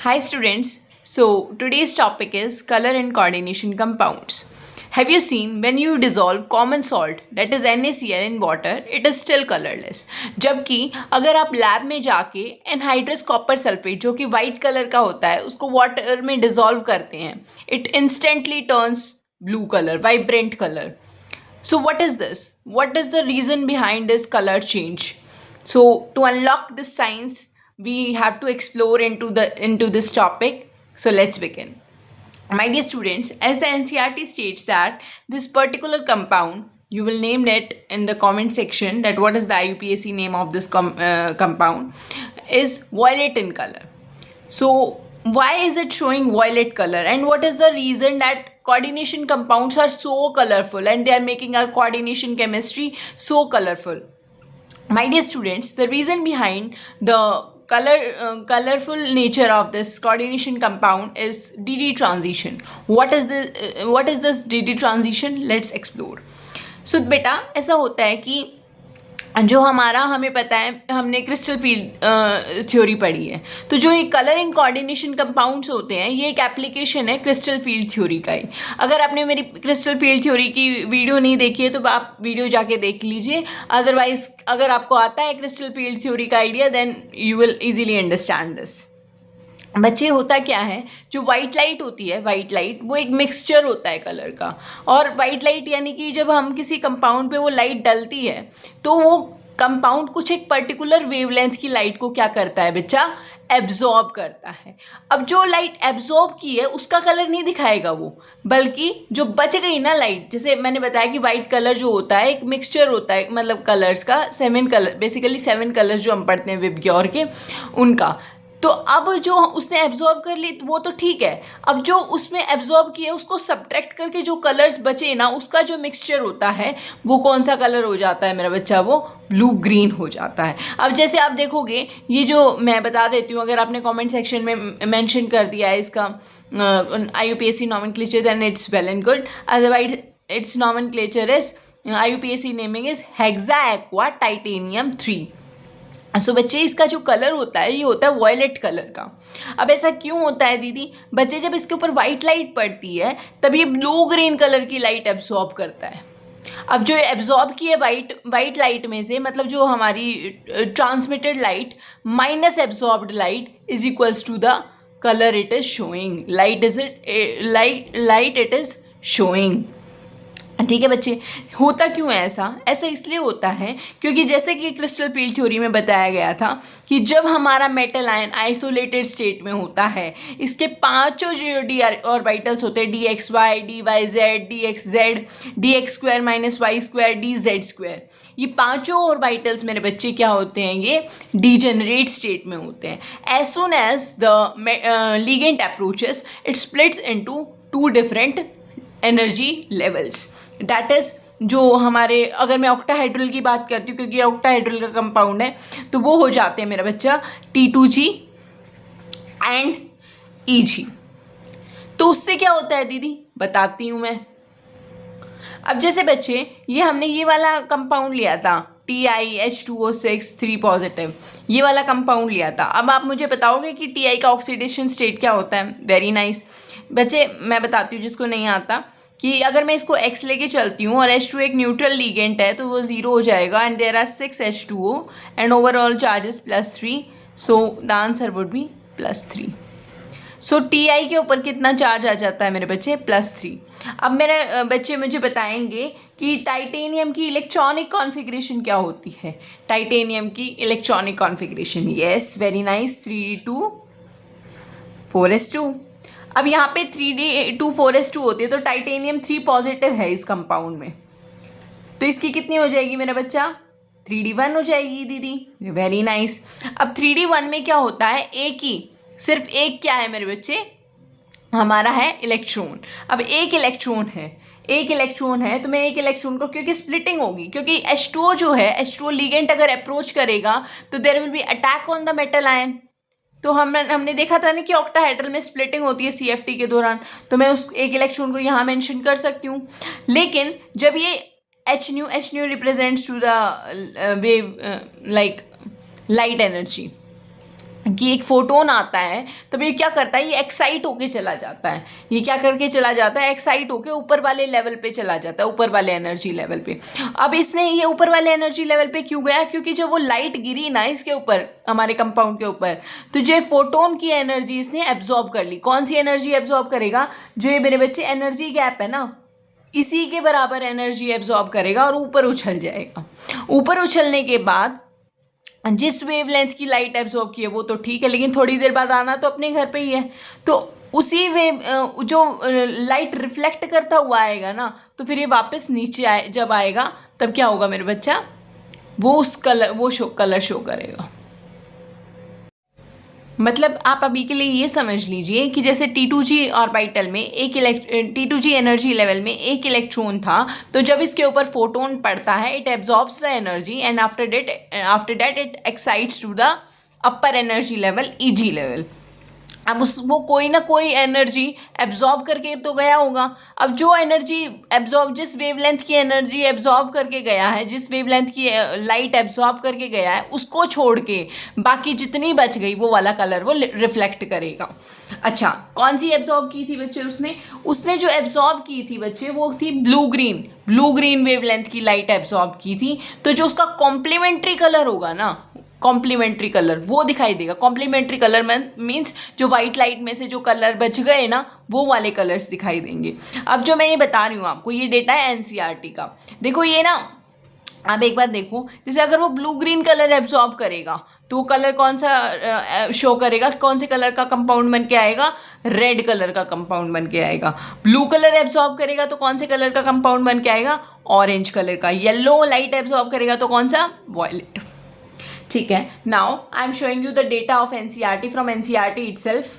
Hi students, so today's topic is color and coordination compounds. Have you seen when you dissolve common salt that is NaCl in water, it is still colorless. जबकि अगर आप lab में जाके anhydrous copper sulphate जो कि white colour का होता है उसको वाटर में डिसॉल्व करते हैं, it instantly turns blue colour, vibrant colour. So what is this? What is the reason behind this color change? So to unlock this science, we have to explore into this topic. So let's begin. My dear students, as the NCERT states that this particular compound, you will name it in the comment section that what is the IUPAC name of this compound, is violet in color. So why is it showing violet color, and what is the reason that coordination compounds are so colorful and they are making our coordination chemistry so colorful? My dear students, the reason behind the colorful nature of this coordination compound is DD transition. What is this DD transition? Let's explore. So बेटा ऐसा होता है कि जो हमें पता है, हमने क्रिस्टल फील्ड थ्योरी पढ़ी है, तो जो ये कलर इन कोऑर्डिनेशन कंपाउंड्स होते हैं ये एक एप्लीकेशन है क्रिस्टल फील्ड थ्योरी का ही. अगर आपने मेरी क्रिस्टल फील्ड थ्योरी की वीडियो नहीं देखी है तो आप वीडियो जाके देख लीजिए. अदरवाइज अगर आपको आता है क्रिस्टल फील्ड थ्योरी का idea, then you will easily understand this. बच्चे होता क्या है, जो वाइट लाइट होती है, वाइट लाइट वो एक मिक्सचर होता है कलर का. और वाइट लाइट यानी कि जब हम किसी कंपाउंड पे वो लाइट डलती है तो वो कंपाउंड कुछ एक पर्टिकुलर वेवलेंथ की लाइट को क्या करता है बच्चा, एब्जॉर्ब करता है. अब जो लाइट एब्जॉर्ब की है उसका कलर नहीं दिखाएगा वो, बल्कि जो बच गई ना लाइट, जैसे मैंने बताया कि वाइट कलर जो होता है एक मिक्सचर होता है, मतलब कलर्स का 7 कलर, बेसिकली 7 कलर्स जो हम पढ़ते हैं विबग्योर के उनका. तो अब जो उसने एब्जॉर्ब कर ली वो तो ठीक है, अब जो उसमें एब्जॉर्ब किया उसको सब्ट्रैक्ट करके जो कलर्स बचे ना उसका जो मिक्सचर होता है वो कौन सा कलर हो जाता है मेरा बच्चा, वो ब्लू ग्रीन हो जाता है. अब जैसे आप देखोगे, ये जो मैं बता देती हूँ, अगर आपने कमेंट सेक्शन में मेंशन कर दिया है इसका IUPAC nomenclature then it's well and good. Otherwise its nomenclature is IUPAC naming is hexa aqua titanium 3. So बच्चे इसका जो कलर होता है ये होता है वॉयलेट कलर का. अब ऐसा क्यों होता है दीदी? बच्चे जब इसके ऊपर वाइट लाइट पड़ती है तब ये ब्लू ग्रीन कलर की लाइट एब्जॉर्ब करता है. अब जो एब्जॉर्ब की है वाइट लाइट में से, मतलब जो हमारी transmitted light minus absorbed light is equals to the colour it is showing, light it is showing. ठीक है बच्चे, होता क्यों है ऐसा? ऐसा इसलिए होता है क्योंकि जैसे कि क्रिस्टल फील्ड थ्योरी में बताया गया था कि जब हमारा मेटल आयन आइसोलेटेड स्टेट में होता है, इसके पांचों जो डी ऑर्बिटल्स होते हैं, DXY, DYZ, DXZ, DX² - Y², DZ², ये पांचों ऑर्बिटल्स मेरे बच्चे क्या होते हैं, ये डीजेनरेट स्टेट में होते हैं. As soon as the ligand approaches it splits into 2 different energy levels. That is जो हमारे, अगर मैं ऑक्टाहाइड्रल की बात करती हूँ क्योंकि ऑक्टाहाइड्रल का कंपाउंड है, तो वो हो जाते हैं मेरा बच्चा T2G एंड EG. तो उससे क्या होता है दीदी बताती हूँ मैं. अब जैसे बच्चे ये हमने ये वाला कंपाउंड लिया था TiH2O6 3 पॉजिटिव, ये वाला कंपाउंड लिया था. अब आप मुझे बताओगे कि Ti का ऑक्सीडेशन स्टेट क्या होता है? वेरी नाइस बच्चे, मैं बताती हूँ जिसको नहीं आता, कि अगर मैं इसको X लेके चलती हूँ और H2 एक न्यूट्रल लीगेंट है तो वो 0 हो जाएगा and there are 6 H2O and overall charges +3, so the answer would be +3. So Ti के ऊपर कितना चार्ज आ जाता है मेरे बच्चे? +3. अब मेरे बच्चे मुझे बताएंगे कि टाइटेनियम की इलेक्ट्रॉनिक कॉन्फ़िगरेशन क्या होती है. टाइटेनियम की electronic configuration, yes very nice, 3d2 4s2. अब यहाँ पे 3d2 4s2 होती है तो टाइटेनियम 3 पॉजिटिव है इस कंपाउंड में, तो इसकी कितनी हो जाएगी मेरा बच्चा? 3d1 हो जाएगी दीदी. Very nice. अब 3d1 में क्या होता है, सिर्फ एक क्या है मेरे बच्चे, हमारा है इलेक्ट्रॉन. अब एक इलेक्ट्रॉन है तो मैं एक इलेक्ट्रॉन को, क्योंकि स्प्लिटिंग होगी, क्योंकि H2O जो है, H2O लिगेंट अगर अप्रोच करेगा तो there will be attack on the metal ion. तो हमने देखा था ना कि ऑक्टाहाइड्रल में स्प्लिटिंग होती है CFT के दौरान, तो मैं उस एक इलेक्ट्रॉन को यहाँ मेंशन कर सकती हूँ. लेकिन जब ये H represents to the wave like light energy, कि एक फोटोन आता है, तब ये क्या करता है, ये एक्साइट होके चला जाता है। ये क्या करके चला जाता है, एक्साइट होके ऊपर वाले लेवल पे चला जाता है, ऊपर वाले एनर्जी लेवल पे। अब इसने ये ऊपर वाले एनर्जी लेवल पे क्यों गया, क्योंकि जब वो लाइट गिरी ना इसके ऊपर, हमारे कंपाउंड के ऊपर, तो जो फोटोन की एनर्जी इसने एब्जॉर्ब कर ली। कौन सी एनर्जी एब्जॉर्ब करेगा, जो ये मेरे बच्चे एनर्जी गैप है ना, इसी के बराबर एनर्जी एब्जॉर्ब करेगा और ऊपर उछल जाएगा। ऊपर उछलने के बाद जिस वेवलेंथ की लाइट एब्जॉर्ब की है वो तो ठीक है, लेकिन थोड़ी देर बाद आना तो अपने घर पे ही है, तो उसी वेव जो लाइट रिफ्लेक्ट करता हुआ आएगा ना, तो फिर ये वापस नीचे जब आएगा तब क्या होगा मेरे बच्चा, वो उस कलर कलर शो करेगा। मतलब आप अभी के लिए ये समझ लीजिए कि जैसे T2G ऑर्बिटल में T2G एनर्जी लेवल में एक इलेक्ट्रॉन था, तो जब इसके ऊपर फोटोन पड़ता है, it absorbs the energy and after that it excites to the upper energy level, EG level. अब वो कोई ना कोई एनर्जी एब्जॉर्ब करके तो गया होगा। अब जो एनर्जी एब्जॉर्ब, जिस वेवलेंथ की एनर्जी एब्जॉर्ब करके गया है, जिस वेवलेंथ की लाइट एब्जॉर्ब करके गया है, उसको छोड़ के बाकी जितनी बच गई वो वाला कलर वो रिफ्लेक्ट करेगा। अच्छा, कौन सी एब्जॉर्ब की थी बच्चे उसने जो एब्जॉर्ब की थी बच्चे, वो थी ब्लू ग्रीन वेवलेंथ की लाइट एब्जॉर्ब की थी। तो जो उसका कॉम्प्लीमेंट्री कलर होगा ना, कॉम्प्लीमेंट्री कलर वो दिखाई देगा। कॉम्प्लीमेंट्री कलर मीन्स जो वाइट लाइट में से जो कलर बच गए ना, वो वाले कलर्स दिखाई देंगे। अब जो मैं ये बता रही हूँ आपको, ये डेटा है एनसीईआरटी का। देखो ये ना, आप एक बार देखो, जैसे अगर वो ब्लू ग्रीन कलर एब्जॉर्ब करेगा तो वो कलर कौन सा शो करेगा, कौन से कलर का कंपाउंड बन के आएगा, रेड कलर का कंपाउंड बन के आएगा। ब्लू कलर एब्जॉर्ब करेगा तो कौन से कलर का कंपाउंड बन के आएगा, ऑरेंज कलर का। येलो लाइट एब्जॉर्ब करेगा तो कौन सा, वॉयलेट। ठीक है, now I am showing you the data of NCERT from NCERT itself.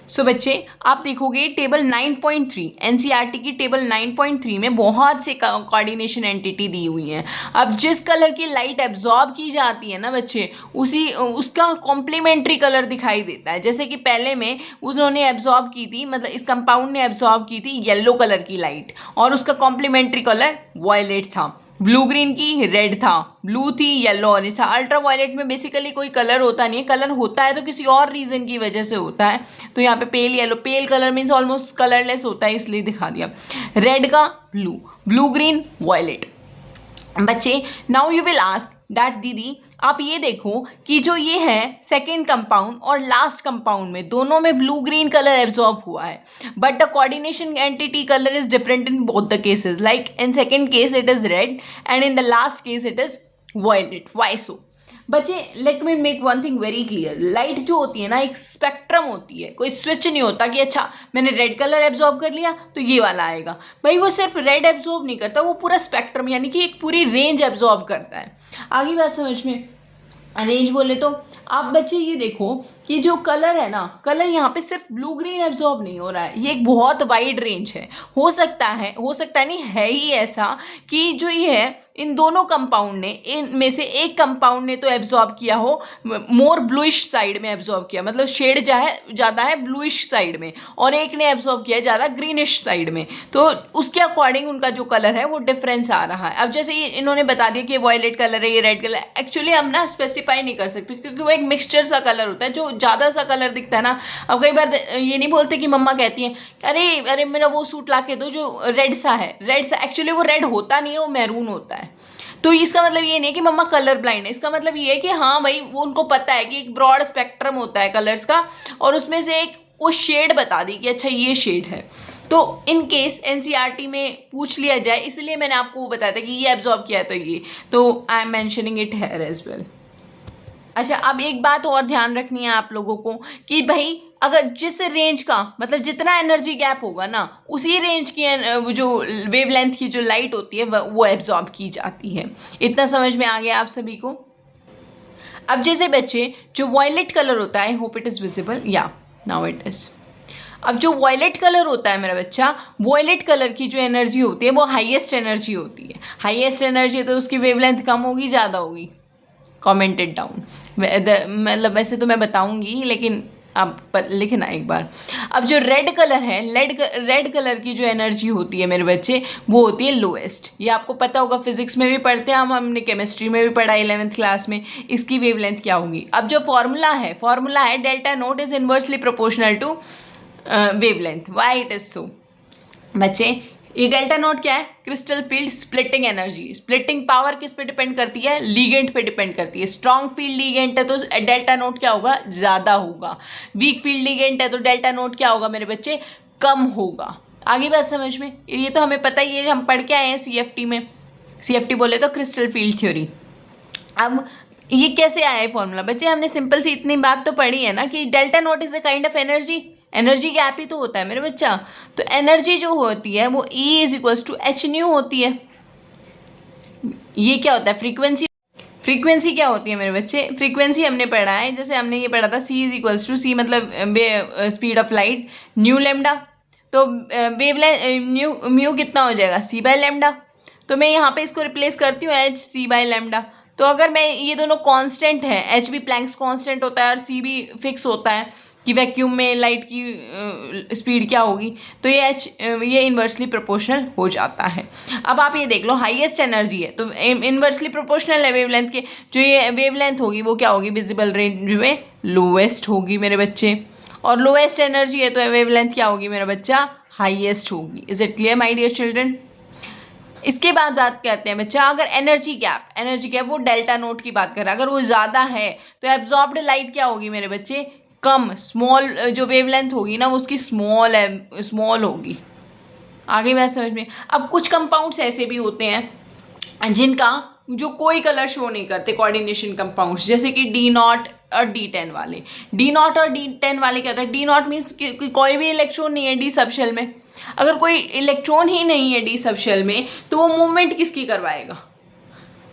So बच्चे आप देखोगे टेबल 9.3, एनसीईआरटी की टेबल 9.3 में बहुत से कोऑर्डिनेशन एंटिटी दी हुई हैं। अब जिस कलर की लाइट एब्जॉर्ब की जाती है ना बच्चे, उसका कॉम्प्लीमेंट्री कलर दिखाई देता है। जैसे कि पहले में उन्होंने एब्जॉर्ब की थी, मतलब इस कंपाउंड ने एब्जॉर्ब की थी येलो कलर की लाइट, और उसका कॉम्प्लीमेंट्री कलर वॉयलेट था। ब्लू ग्रीन की रेड था, ब्लू थी येलो ऑरेंज था। अल्ट्रा वायलेट में बेसिकली कोई कलर होता नहीं है, कलर होता है तो किसी और रीजन की वजह से होता है। तो यहाँ पे पेल येलो, पेल कलर मीन्स ऑलमोस्ट कलरलेस होता है, इसलिए दिखा दिया। रेड का ब्लू ग्रीन वॉयलेट। बच्चे now you will ask that दीदी आप ये देखो कि जो ये है सेकेंड कंपाउंड और लास्ट कंपाउंड में दोनों में ब्लू ग्रीन कलर एब्जॉर्ब हुआ है, but the coordination entity colour is different in both the cases. Like in second case it is red and in the last case it is violet. Why so? बच्चे let me make one thing very clear, light जो होती है ना एक spectrum होती है, कोई switch नहीं होता कि अच्छा मैंने रेड कलर एब्जॉर्ब कर लिया तो ये वाला आएगा। भाई वो सिर्फ रेड एब्जॉर्ब नहीं करता, वो पूरा स्पेक्ट्रम यानी कि एक पूरी रेंज एब्जॉर्ब करता है। आगे बात समझ में, रेंज बोले तो आप बच्चे ये देखो कि जो कलर है ना, कलर यहाँ पे सिर्फ ब्लू ग्रीन एब्जॉर्ब नहीं हो रहा है, ये एक बहुत वाइड रेंज है। हो सकता है नहीं है ही ऐसा कि जो ये है इन दोनों कंपाउंड ने, इनमें से एक कंपाउंड ने तो एब्जॉर्ब किया हो मोर ब्लूइश साइड में एब्जॉर्ब किया, मतलब शेड ज़्यादा है ब्लूइश साइड में, और एक ने एब्जॉर्ब किया ज़्यादा ग्रीनिश साइड में, तो उसके अकॉर्डिंग उनका जो कलर है वो डिफरेंस आ रहा है। अब जैसे ये इन्होंने बता दिया कि ये वॉयलेट कलर है, ये रेड कलर, एक्चुअली हम ना स्पेसिफाई नहीं कर सकते क्योंकि वो एक मिक्सचर सा कलर होता है, जो ज़्यादा सा कलर दिखता है ना। अब कई बार ये नहीं बोलते कि मम्मा कहती हैं अरे मेरा वो सूट ला के दो जो रेड सा है, एक्चुअली वो रेड होता नहीं है, वो मैरून होता है। तो इसका मतलब ये नहीं है कि मम्मा कलर ब्लाइंड है, इसका मतलब ये है कि हाँ भाई वो उनको पता है कि एक ब्रॉड स्पेक्ट्रम होता है कलर्स का, और उसमें से एक वो शेड बता दी कि अच्छा ये शेड है। तो इन केस एनसीईआरटी में पूछ लिया जाए, इसलिए मैंने आपको वो बताया था कि ये एब्जॉर्ब किया है तो ये, तो I am mentioning it here as well. अच्छा, अब एक बात और ध्यान रखनी है आप लोगों को कि भाई अगर जिस रेंज का, मतलब जितना एनर्जी गैप होगा ना, उसी रेंज की जो वेवलेंथ की जो लाइट होती है वो एब्जॉर्ब की जाती है। इतना समझ में आ गया आप सभी को? अब जैसे बच्चे जो वॉयलेट कलर होता है, I hope it is visible, या नाउ इट इज़। अब जो वॉयलेट कलर होता है मेरा बच्चा, वॉयलेट कलर की जो एनर्जी होती है वो हाईएस्ट एनर्जी होती है। हाईएस्ट एनर्जी तो उसकी वेवलेंथ कम होगी ज़्यादा होगी? Commented down. मतलब वैसे तो मैं बताऊंगी, लेकिन आप लिखना एक बार। अब जो रेड कलर है, रेड कलर की जो एनर्जी होती है मेरे बच्चे, वो होती है लोएस्ट। ये आपको पता होगा, फिजिक्स में भी पढ़ते हैं हमने केमिस्ट्री में भी पढ़ा 11th क्लास में। इसकी वेवलेंथ क्या होगी? अब जो फॉर्मूला है delta note is inversely proportional to wavelength. Why it is so? बच्चे ये डेल्टा नोट क्या है? Crystal field splitting energy. Splitting power किस पे डिपेंड करती है? लीगेंट पे डिपेंड करती है। स्ट्रॉन्ग फील्ड लीगेंट है तो डेल्टा नोट क्या होगा? ज़्यादा होगा। वीक फील्ड लीगेंट है तो डेल्टा नोट क्या होगा मेरे बच्चे? कम होगा। आगे बात समझ में? ये तो हमें पता ही है, हम पढ़ के आए हैं CFT में। CFT बोले तो क्रिस्टल फील्ड थ्योरी। अब ये कैसे आया है फॉर्मूला? बच्चे हमने सिंपल सी इतनी बात तो पढ़ी है ना कि delta note is a kind of energy gap ही तो होता है मेरे बच्चा। तो एनर्जी जो होती है वो E is equals to h nu होती है। ये क्या होता है? फ्रीक्वेंसी क्या होती है मेरे बच्चे? फ्रीक्वेंसी हमने पढ़ा है, जैसे हमने ये पढ़ा था C is equals to C मतलब speed of light, nu lambda. तो वेवलेंथ म्यू कितना हो जाएगा? C by lambda. तो मैं यहाँ पे इसको रिप्लेस करती हूँ H C बाय लेमडा। तो अगर मैं ये दोनों कांस्टेंट है, H भी प्लैंक्स कांस्टेंट होता है और C भी फिक्स होता है कि वैक्यूम में लाइट की स्पीड क्या होगी, तो ये इन्वर्सली प्रोपोर्शनल हो जाता है। अब आप ये देख लो, हाईएस्ट एनर्जी है तो इन्वर्सली प्रोपोर्शनल है वेवलेंथ के। जो ये वेवलेंथ होगी वो क्या होगी? विजिबल रेंज में लोएस्ट होगी मेरे बच्चे। और लोएस्ट एनर्जी है तो वेवलेंथ क्या होगी मेरा बच्चा? हाईएस्ट होगी। Is it clear my dear children? इसके बाद बात करते हैं बच्चा, अगर एनर्जी गैप वो डेल्टा नोट की बात कर रहा है, अगर वो ज़्यादा है तो एब्जॉर्ब्ड लाइट क्या होगी मेरे बच्चे? कम, स्मॉल। जो वेवलेंथ होगी ना वो उसकी स्मॉल होगी। आगे बात समझ में? अब कुछ कंपाउंड्स ऐसे भी होते हैं जिनका जो कोई कलर शो नहीं करते, कोऑर्डिनेशन कंपाउंड्स, जैसे कि D0 और D10 वाले। D0 और D10 वाले क्या होता है? D0 मीन्स कि कोई भी इलेक्ट्रॉन नहीं है D सबशेल में। अगर कोई इलेक्ट्रॉन ही नहीं है D सबशेल में तो वो मूवमेंट किसकी करवाएगा?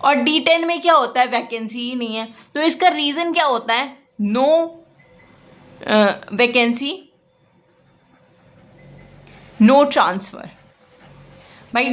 और D10 में क्या होता है? वैकेंसी ही नहीं है। तो इसका रीज़न क्या होता है? No vacancy, no transfer. भाई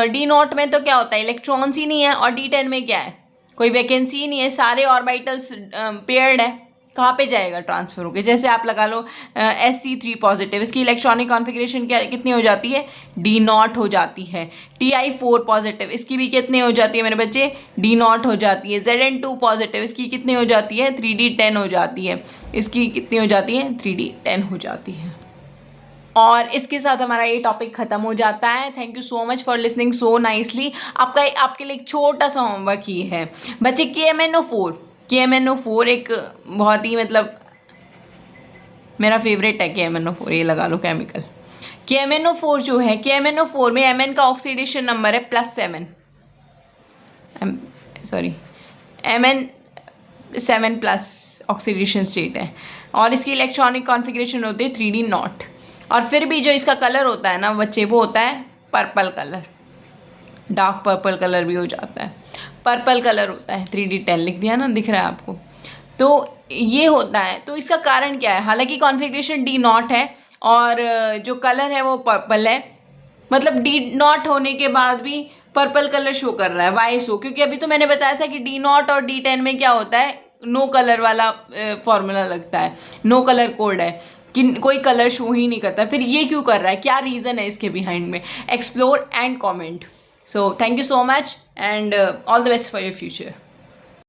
डी नॉट में तो क्या होता है? इलेक्ट्रॉन्स ही नहीं है। और D10 में क्या है? कोई वैकेंसी ही नहीं है, सारे ऑर्बिटल्स पेयर्ड है। कहाँ पे जाएगा ट्रांसफर होके? जैसे आप लगा लो Sc3 पॉजिटिव, इसकी इलेक्ट्रॉनिक कॉन्फ़िगरेशन क्या कितनी हो जाती है? D0 हो जाती है। Ti4 पॉजिटिव, इसकी भी कितनी हो जाती है मेरे बच्चे? D0 हो जाती है। Zn2 पॉजिटिव, इसकी कितनी हो जाती है? 3D10 हो जाती है। इसकी कितनी हो जाती है? 3D10 हो जाती है। और इसके साथ हमारा ये टॉपिक ख़त्म हो जाता है। Thank you so much for listening so nicely. आपके लिए एक छोटा सा होमवर्क ही है बच्चे। KMNO4 एक बहुत ही मतलब मेरा फेवरेट है KMNO4, ये लगा लो केमिकल। KMNO4 जो है, KMNO4 में Mn का ऑक्सीडेशन नंबर है +7, Mn7+ ऑक्सीडेशन स्टेट है। और इसकी इलेक्ट्रॉनिक कॉन्फ़िगरेशन होती है 3D0। और फिर भी जो इसका कलर होता है ना बच्चे, वो होता है purple colour. Dark purple colour भी हो जाता है, पर्पल कलर होता है। 3D10 लिख दिया ना, दिख रहा है आपको? तो ये होता है। तो इसका कारण क्या है? हालांकि कॉन्फ़िगरेशन D0 है और जो कलर है वो पर्पल है, मतलब D0 होने के बाद भी पर्पल कलर शो कर रहा है। वाई सो? क्योंकि अभी तो मैंने बताया था कि D0 और D10 में क्या होता है? नो कलर वाला फॉर्मूला लगता है, नो कलर कोड है कि कोई कलर शो ही नहीं करता। फिर ये क्यों कर रहा है? क्या रीज़न है इसके बिहाइंड में? Explore and comment. So thank you so much and all the best for your future.